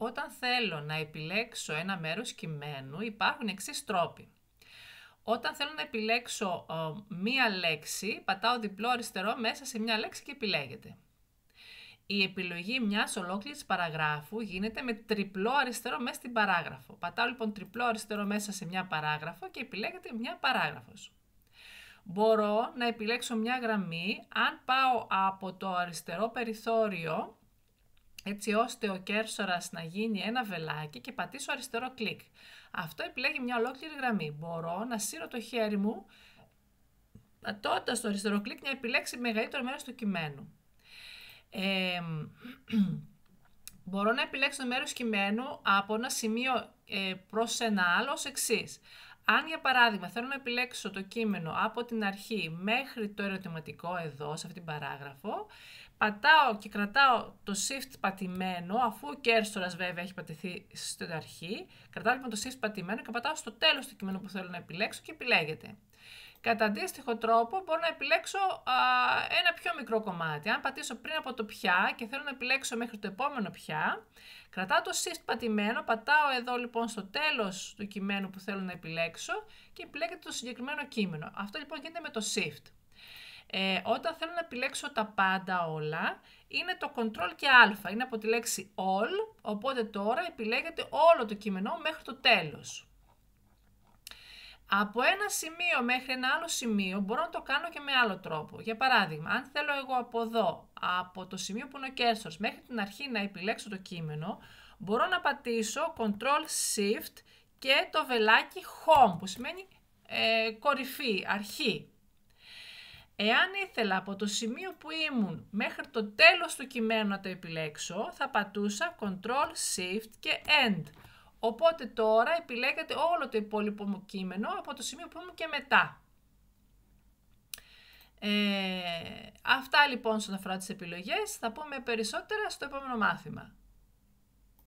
Όταν θέλω να επιλέξω ένα μέρος κειμένου, υπάρχουν εξής τρόποι. Όταν θέλω να επιλέξω μία λέξη, πατάω διπλό αριστερό μέσα σε μία λέξη και επιλέγεται. Η επιλογή μιας ολόκληρης παραγράφου γίνεται με τριπλό αριστερό μέσα στην παράγραφο. Πατάω λοιπόν τριπλό αριστερό μέσα σε μια παράγραφο και επιλέγεται μια παράγραφος. Μπορώ να επιλέξω μια γραμμή αν πάω από το αριστερό περιθώριο, έτσι ώστε ο κέρσορας να γίνει ένα βελάκι και πατήσω αριστερό κλικ. Αυτό επιλέγει μια ολόκληρη γραμμή. Μπορώ να σύρω το χέρι μου, πατώντας το αριστερό κλικ, να επιλέξει μεγαλύτερο μέρος του κειμένου. Μπορώ να επιλέξω το μέρος κειμένου από ένα σημείο προς ένα άλλο ως εξής. Αν για παράδειγμα θέλω να επιλέξω το κείμενο από την αρχή μέχρι το ερωτηματικό εδώ, σε αυτήν την παράγραφο, πατάω και κρατάω το shift πατημένο, αφού ο κέρσορας βέβαια έχει πατηθεί στην αρχή, κρατάω λοιπόν το shift πατημένο και πατάω στο τέλος του κειμένου που θέλω να επιλέξω και επιλέγεται. Κατά αντίστοιχο τρόπο μπορώ να επιλέξω ένα πιο μικρό κομμάτι. Αν πατήσω πριν από το πια και θέλω να επιλέξω μέχρι το επόμενο πια, κρατάω το shift πατημένο, πατάω εδώ λοιπόν στο τέλος του κειμένου που θέλω να επιλέξω και επιλέγεται το συγκεκριμένο κείμενο. Αυτό λοιπόν γίνεται με το shift. Όταν θέλω να επιλέξω τα πάντα όλα, είναι το Ctrl και Α, είναι από τη λέξη All, οπότε τώρα επιλέγεται όλο το κείμενο μέχρι το τέλος. Από ένα σημείο μέχρι ένα άλλο σημείο μπορώ να το κάνω και με άλλο τρόπο. Για παράδειγμα, αν θέλω εγώ από εδώ, από το σημείο που είναι ο κέρσορας μέχρι την αρχή να επιλέξω το κείμενο, μπορώ να πατήσω Ctrl-Shift και το βελάκι Home, που σημαίνει κορυφή, αρχή. Εάν ήθελα από το σημείο που ήμουν μέχρι το τέλος του κειμένου να το επιλέξω, θα πατούσα Ctrl-Shift και End. Οπότε τώρα επιλέγεται όλο το υπόλοιπο μου κείμενο από το σημείο που ήμουν και μετά. Αυτά λοιπόν όσον αφορά τις επιλογές. Θα πούμε περισσότερα στο επόμενο μάθημα.